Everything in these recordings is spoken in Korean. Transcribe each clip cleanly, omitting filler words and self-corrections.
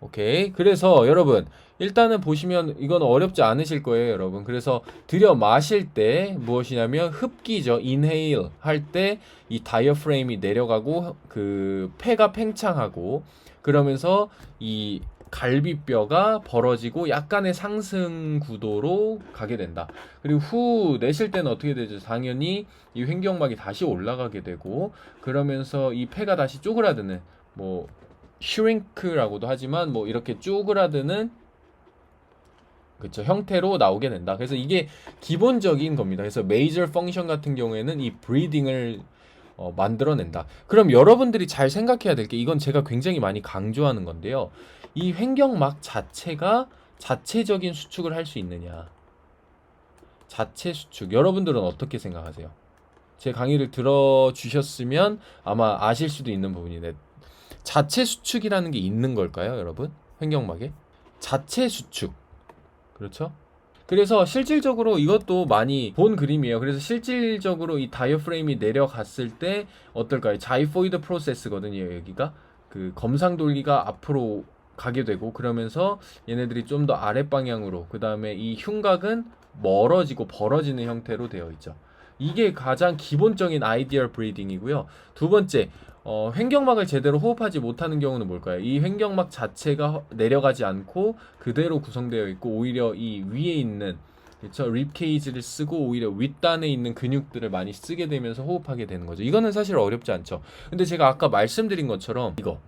오케이. 그래서 여러분 일단은 보시면 이건 어렵지 않으실 거예요, 여러분. 그래서 들여 마실 때 무엇이냐면 흡기죠. 인헤일 할 때 이 다이어프레임이 내려가고 그 폐가 팽창하고 그러면서 이 갈비뼈가 벌어지고 약간의 상승 구도로 가게 된다. 그리고 후 내쉴 때는 어떻게 되죠? 당연히 이 횡격막이 다시 올라가게 되고 그러면서 이 폐가 다시 쪼그라드는 뭐 슈링크라고도 하지만 뭐 이렇게 쪼그라드는 그쵸 형태로 나오게 된다. 그래서 이게 기본적인 겁니다. 그래서 메이저 펑션 같은 경우에는 이 브리딩을 만들어낸다. 그럼 여러분들이 잘 생각해야 될 게 이건 제가 굉장히 많이 강조하는 건데요. 이 횡격막 자체가 자체적인 수축을 할 수 있느냐? 자체 수축. 여러분들은 어떻게 생각하세요? 제 강의를 들어주셨으면 아마 아실 수도 있는 부분인데 자체 수축이라는 게 있는 걸까요, 여러분? 횡격막에? 자체 수축. 그렇죠? 그래서 실질적으로 이것도 많이 본 그림이에요. 그래서 실질적으로 이 다이어프레임이 내려갔을 때 어떨까요? 자이포이드 프로세스거든요, 여기가. 그 검상 돌기가 앞으로 가게 되고 그러면서 얘네들이 좀 더 아랫 방향으로 그다음에 이 흉곽은 멀어지고 벌어지는 형태로 되어 있죠. 이게 가장 기본적인 아이디얼 브리딩이고요. 두 번째, 횡격막을 제대로 호흡하지 못하는 경우는 뭘까요? 이 횡격막 자체가 내려가지 않고 그대로 구성되어 있고 오히려 이 위에 있는 그렇죠? 립 케이지를 쓰고 오히려 윗단에 있는 근육들을 많이 쓰게 되면서 호흡하게 되는 거죠. 이거는 사실 어렵지 않죠. 근데 제가 아까 말씀드린 것처럼 이거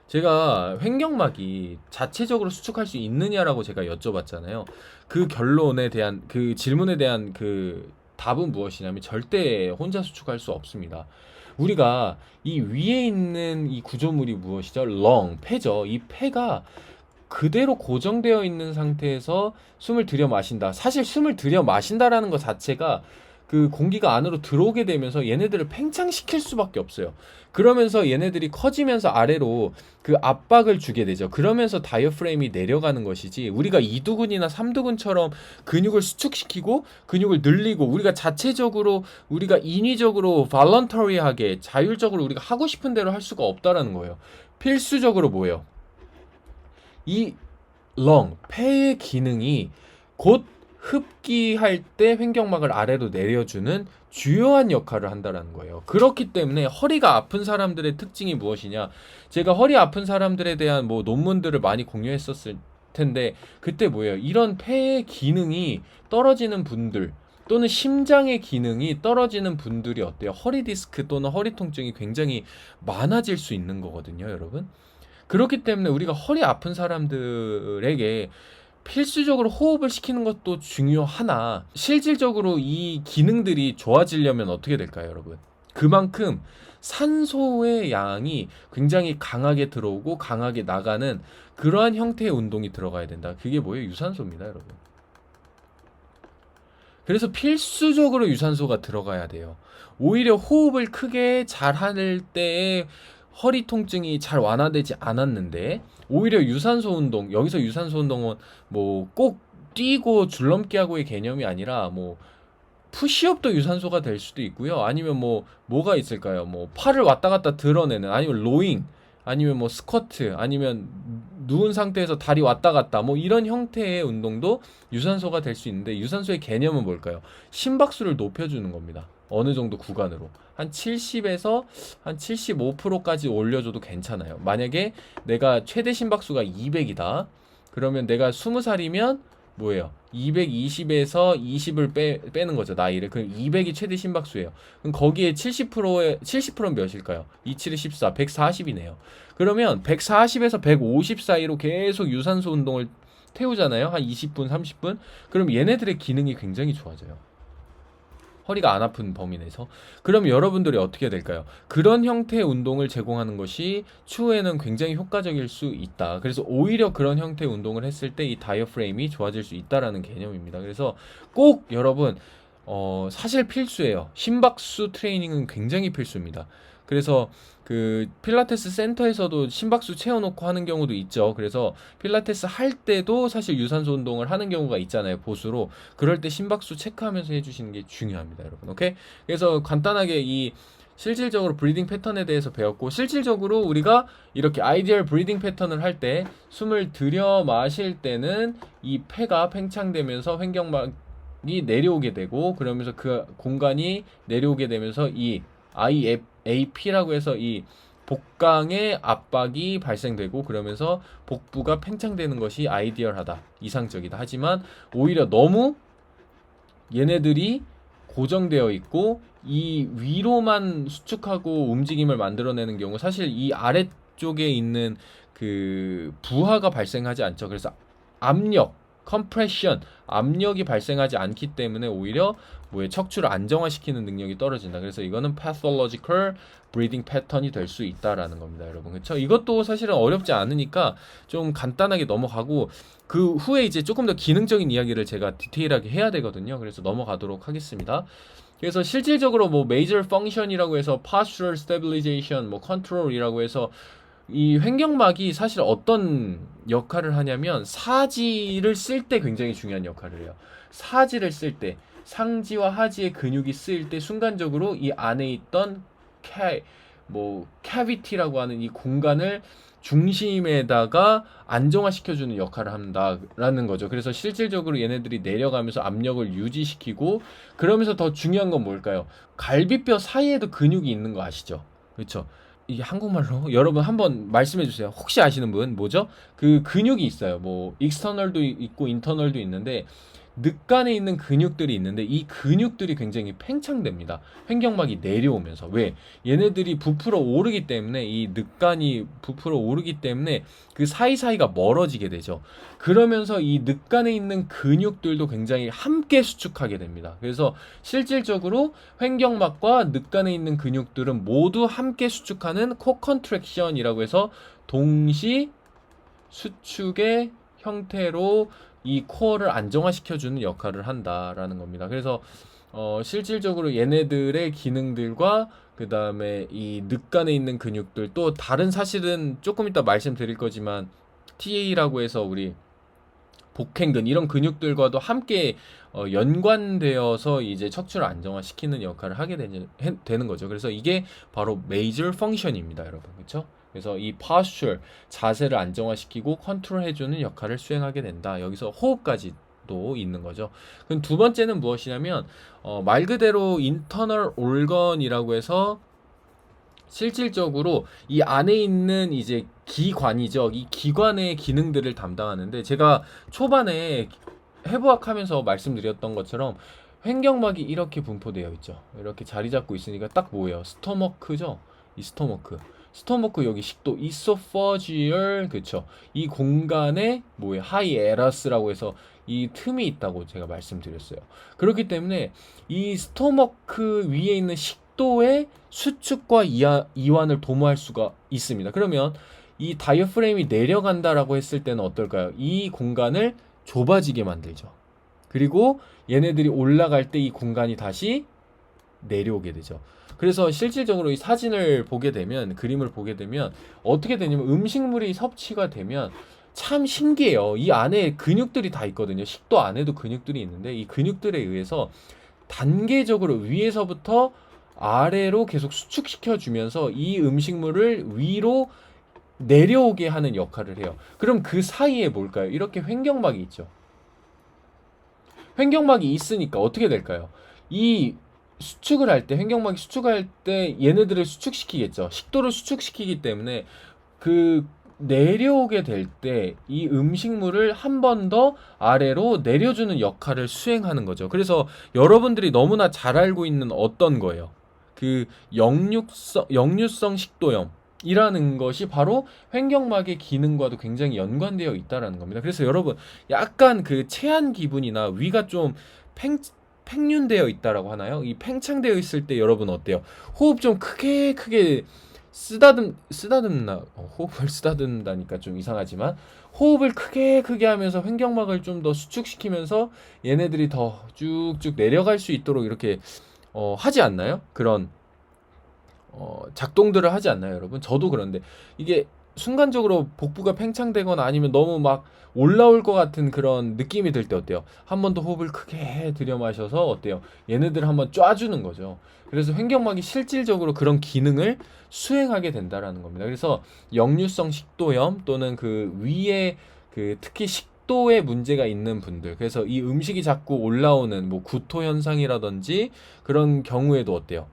제가 횡격막이 자체적으로 수축할 수 있느냐라고 제가 여쭤봤잖아요. 그 결론에 대한 그 질문에 대한 그 답은 무엇이냐면 절대 혼자 수축할 수 없습니다. 우리가 이 위에 있는 이 구조물이 무엇이죠? 폐죠. 이 폐가 그대로 고정되어 있는 상태에서 숨을 들여 마신다. 사실 숨을 들여 마신다라는 것 자체가 그 공기가 안으로 들어오게 되면서 얘네들을 팽창시킬 수밖에 없어요. 그러면서 얘네들이 커지면서 아래로 그 압박을 주게 되죠. 그러면서 다이어프레임이 내려가는 것이지 우리가 이두근이나 삼두근처럼 근육을 수축시키고 근육을 늘리고 우리가 자체적으로 우리가 인위적으로 발런터리하게 자율적으로 우리가 하고 싶은 대로 할 수가 없다라는 거예요. 필수적으로 뭐예요? 이 폐의 기능이 곧 흡기할 때 횡격막을 아래로 내려주는 주요한 역할을 한다라는 거예요. 그렇기 때문에 허리가 아픈 사람들의 특징이 무엇이냐? 제가 허리 아픈 사람들에 대한 뭐 논문들을 많이 공유했었을 텐데 그때 뭐예요? 이런 폐의 기능이 떨어지는 분들 또는 심장의 기능이 떨어지는 분들이 어때요? 허리 디스크 또는 허리 통증이 굉장히 많아질 수 있는 거거든요, 여러분. 그렇기 때문에 우리가 허리 아픈 사람들에게 필수적으로 호흡을 시키는 것도 중요하나 실질적으로 이 기능들이 좋아지려면 어떻게 될까요, 여러분? 그만큼 산소의 양이 굉장히 강하게 들어오고 강하게 나가는 그러한 형태의 운동이 들어가야 된다. 그게 뭐예요? 유산소입니다, 여러분. 그래서 필수적으로 유산소가 들어가야 돼요. 오히려 호흡을 크게 잘 할 때에 허리 통증이 잘 완화되지 않았는데 오히려 유산소 운동 여기서 유산소 운동은 뭐 꼭 뛰고 줄넘기 하고의 개념이 아니라 뭐 푸시업도 유산소가 될 수도 있고요. 아니면 뭐 뭐가 있을까요? 뭐 팔을 왔다 갔다 드러내는 아니면 로잉 아니면 뭐 스쿼트 아니면 누운 상태에서 다리 왔다 갔다 뭐 이런 형태의 운동도 유산소가 될 수 있는데 유산소의 개념은 뭘까요? 심박수를 높여주는 겁니다. 어느 정도 구간으로 한 70에서 한 75%까지 올려줘도 괜찮아요. 만약에 내가 최대 심박수가 200이다. 그러면 내가 20살이면 뭐예요? 220에서 20을 빼는 거죠, 나이를. 그럼 200이 최대 심박수예요. 그럼 거기에 70%는 몇일까요? 27에 14, 140이네요. 그러면 140에서 150 사이로 계속 유산소 운동을 태우잖아요. 한 20분, 30분. 그럼 얘네들의 기능이 굉장히 좋아져요. 허리가 안 아픈 범위 내에서. 그럼 여러분들이 어떻게 될까요? 그런 형태의 운동을 제공하는 것이 추후에는 굉장히 효과적일 수 있다. 그래서 오히려 그런 형태의 운동을 했을 때 이 다이어프레임이 좋아질 수 있다라는 개념입니다. 그래서 꼭 여러분 사실 필수예요. 심박수 트레이닝은 굉장히 필수입니다. 그래서 그 필라테스 센터에서도 심박수 채워놓고 하는 경우도 있죠. 그래서 필라테스 할 때도 사실 유산소 운동을 하는 경우가 있잖아요. 보수로. 그럴 때 심박수 체크하면서 해주시는 게 중요합니다, 여러분. 오케이? 그래서 간단하게 이 실질적으로 브리딩 패턴에 대해서 배웠고, 실질적으로 우리가 이렇게 아이디얼 브리딩 패턴을 할 때 숨을 들여 마실 때는 이 폐가 팽창되면서 횡격막이 내려오게 되고, 그러면서 그 공간이 내려오게 되면서 이 IAP라고 해서 이 복강의 압박이 발생되고, 그러면서 복부가 팽창되는 것이 아이디얼하다, 이상적이다. 하지만 오히려 너무 얘네들이 고정되어 있고 이 위로만 수축하고 움직임을 만들어내는 경우, 사실 이 아래쪽에 있는 그 부하가 발생하지 않죠. 그래서 압력, 컴프레션, 압력이 발생하지 않기 때문에 오히려 척추를 안정화시키는 능력이 떨어진다. 그래서 이거는 pathological breathing 패턴이 될 수 있다라는 겁니다, 여러분. 그렇죠? 이것도 사실은 어렵지 않으니까 좀 간단하게 넘어가고, 그 후에 이제 조금 더 기능적인 이야기를 제가 디테일하게 해야 되거든요. 그래서 넘어가도록 하겠습니다. 그래서 실질적으로 major function이라고 해서 postural stabilization, control이라고 해서 이 횡격막이 사실 어떤 역할을 하냐면 사지를 쓸 때 굉장히 중요한 역할을 해요. 사지를 쓸 때, 상지와 하지의 근육이 쓰일 때 순간적으로 이 안에 있던 캐비티라고 하는 이 공간을 중심에다가 안정화시켜주는 역할을 한다라는 거죠. 그래서 실질적으로 얘네들이 내려가면서 압력을 유지시키고, 그러면서 더 중요한 건 뭘까요? 갈비뼈 사이에도 근육이 있는 거 아시죠? 그렇죠? 이게 한국말로 여러분 한번 말씀해 주세요. 혹시 아시는 분 뭐죠? 그 근육이 있어요. 익스터널도 있고 인터널도 있는데, 늑간에 있는 근육들이 있는데 이 근육들이 굉장히 팽창됩니다. 횡격막이 내려오면서. 왜? 얘네들이 부풀어 오르기 때문에, 이 늑간이 부풀어 오르기 때문에 그 사이사이가 멀어지게 되죠. 그러면서 이 늑간에 있는 근육들도 굉장히 함께 수축하게 됩니다. 그래서 실질적으로 횡격막과 늑간에 있는 근육들은 모두 함께 수축하는 코컨트랙션이라고 해서 동시 수축의 형태로 이 코어를 안정화시켜주는 역할을 한다라는 겁니다. 그래서 실질적으로 얘네들의 기능들과 그 다음에 이 늑간에 있는 근육들, 또 다른, 사실은 조금 이따 말씀드릴 거지만 TA라고 해서 우리 복행근, 이런 근육들과도 함께 연관되어서 이제 척추를 안정화시키는 역할을 하게 되는 거죠. 그래서 이게 바로 major function입니다, 여러분. 그렇죠? 그래서 이 posture, 자세를 안정화시키고 컨트롤해주는 역할을 수행하게 된다. 여기서 호흡까지도 있는 거죠. 그럼 두 번째는 무엇이냐면 말 그대로 internal organ이라고 해서 실질적으로 이 안에 있는 이제 기관이죠. 이 기관의 기능들을 담당하는데, 제가 초반에 해부학하면서 말씀드렸던 것처럼 횡격막이 이렇게 분포되어 있죠. 이렇게 자리 잡고 있으니까 딱 뭐예요? 스토머크죠. 이 스토머크 여기 식도 이소퍼지얼, 그쵸? 이 공간에 하이에라스라고 해서 이 틈이 있다고 제가 말씀드렸어요. 그렇기 때문에 이 스토머크 위에 있는 식도의 수축과 이완을 도모할 수가 있습니다. 그러면 이 다이어프레임이 내려간다라고 했을 때는 어떨까요? 이 공간을 좁아지게 만들죠. 그리고 얘네들이 올라갈 때 이 공간이 다시 내려오게 되죠. 그래서 실질적으로 이 사진을 보게 되면, 그림을 보게 되면 어떻게 되냐면, 음식물이 섭취가 되면 참 신기해요. 이 안에 근육들이 다 있거든요. 식도 안에도 근육들이 있는데, 이 근육들에 의해서 단계적으로 위에서부터 아래로 계속 수축시켜 주면서 이 음식물을 위로 내려오게 하는 역할을 해요. 그럼 그 사이에 뭘까요? 이렇게 횡격막이 있죠. 횡격막이 있으니까 어떻게 될까요? 이 수축을 할 때, 횡격막이 수축할 때 얘네들을 수축시키겠죠. 식도를 수축시키기 때문에 그 내려오게 될 때 이 음식물을 한 번 더 아래로 내려주는 역할을 수행하는 거죠. 그래서 여러분들이 너무나 잘 알고 있는 어떤 거예요? 그 역류성 식도염 이라는 것이 바로 횡격막의 기능과도 굉장히 연관되어 있다라는 겁니다. 그래서 여러분, 약간 그 체한 기분이나 위가 좀 팽윤되어 있다라고 하나요? 이 팽창되어 있을 때 여러분 어때요? 호흡 좀 크게 호흡을 쓰다듬다니까 좀 이상하지만, 호흡을 크게 하면서 횡격막을 좀 더 수축시키면서 얘네들이 더 쭉쭉 내려갈 수 있도록 이렇게 하지 않나요? 그런 작동들을 하지 않나요, 여러분? 저도 그런데 이게 순간적으로 복부가 팽창되거나 아니면 너무 막 올라올 것 같은 그런 느낌이 들 때 어때요? 한 번 더 호흡을 크게 들여 마셔서 어때요? 얘네들을 한번 쫙주는 거죠. 그래서 횡격막이 실질적으로 그런 기능을 수행하게 된다라는 겁니다. 그래서 역류성 식도염 또는 그 위에 그 특히 식도에 문제가 있는 분들, 그래서 이 음식이 자꾸 올라오는 뭐 구토 현상이라든지 그런 경우에도 어때요?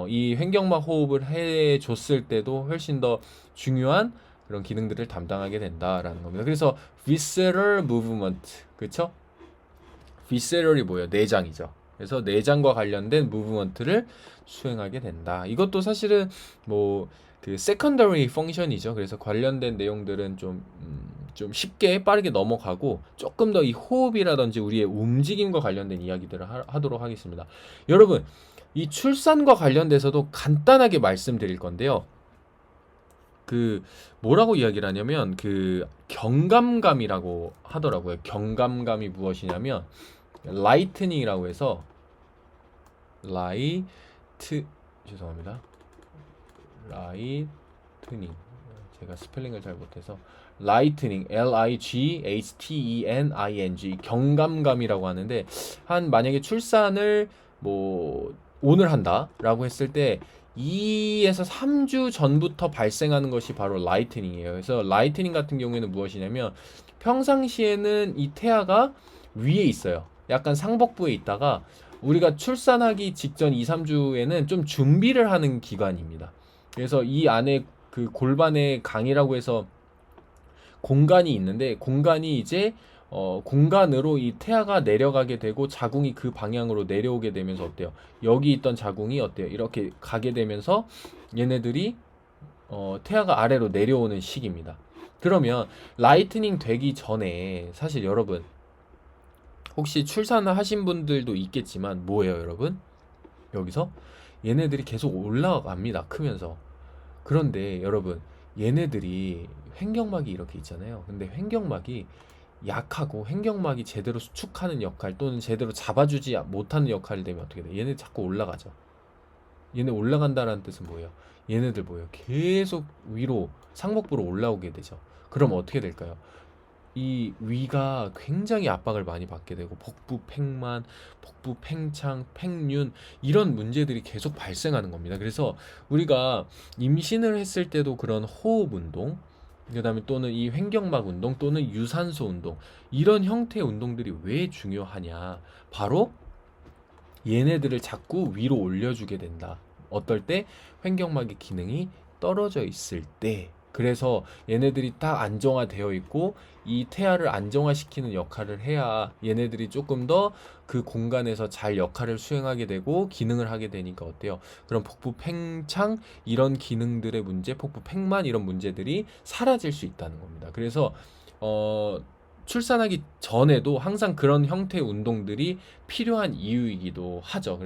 이 횡격막 호흡을 해줬을 때도 훨씬 더 중요한 그런 기능들을 담당하게 된다라는 겁니다. 그래서 visceral movement, 그쵸? visceral이 뭐예요? 내장이죠. 그래서 내장과 관련된 무브먼트를 수행하게 된다. 이것도 사실은 뭐 그 secondary function이죠. 그래서 관련된 내용들은 좀 쉽게 빠르게 넘어가고 조금 더 이 호흡이라든지 우리의 움직임과 관련된 이야기들을 하도록 하겠습니다. 여러분, 이 출산과 관련돼서도 간단하게 말씀드릴 건데요. 그 뭐라고 이야기를 하냐면 그 경감감이라고 하더라고요. 경감감이 무엇이냐면 라이트닝이라고 해서 라이트 죄송합니다. 라이트닝 제가 스펠링을 잘 못해서 라이트닝 Lightning 경감감이라고 하는데 한 만약에 출산을 뭐 오늘 한다라고 했을 때 2에서 3주 전부터 발생하는 것이 바로 라이트닝이에요. 그래서 라이트닝 같은 경우에는 무엇이냐면 평상시에는 이 태아가 위에 있어요. 약간 상복부에 있다가 우리가 출산하기 직전 2, 3주에는 좀 준비를 하는 기간입니다. 그래서 이 안에 그 골반의 강이라고 해서 공간이 있는데 공간이 이제 공간으로 이 태아가 내려가게 되고 자궁이 그 방향으로 내려오게 되면서 어때요? 여기 있던 자궁이 어때요? 이렇게 가게 되면서 얘네들이 태아가 아래로 내려오는 시기입니다. 그러면 라이트닝 되기 전에 사실 여러분 혹시 출산을 하신 분들도 있겠지만 뭐예요, 여러분? 여기서 얘네들이 계속 올라갑니다. 크면서. 그런데 여러분, 얘네들이 횡격막이 이렇게 있잖아요. 근데 횡격막이 약하고 횡격막이 제대로 수축하는 역할 또는 제대로 잡아주지 못하는 역할이 되면 어떻게 돼? 얘네 자꾸 올라가죠. 얘네 올라간다라는 뜻은 뭐예요? 얘네들 뭐예요? 계속 위로 상복부로 올라오게 되죠. 그럼 어떻게 될까요? 이 위가 굉장히 압박을 많이 받게 되고 복부 팽만, 복부 팽창, 팽윤 이런 문제들이 계속 발생하는 겁니다. 그래서 우리가 임신을 했을 때도 그런 호흡 운동, 그다음에 또는 이 횡격막 운동 또는 유산소 운동 이런 형태의 운동들이 왜 중요하냐? 바로 얘네들을 자꾸 위로 올려주게 된다. 어떨 때 횡격막의 기능이 떨어져 있을 때. 그래서 얘네들이 딱 안정화되어 있고 이 태아를 안정화시키는 역할을 해야 얘네들이 조금 더 그 공간에서 잘 역할을 수행하게 되고 기능을 하게 되니까 어때요? 그런 복부 팽창 이런 기능들의 문제, 복부 팽만 이런 문제들이 사라질 수 있다는 겁니다. 그래서 어 출산하기 전에도 항상 그런 형태의 운동들이 필요한 이유이기도 하죠.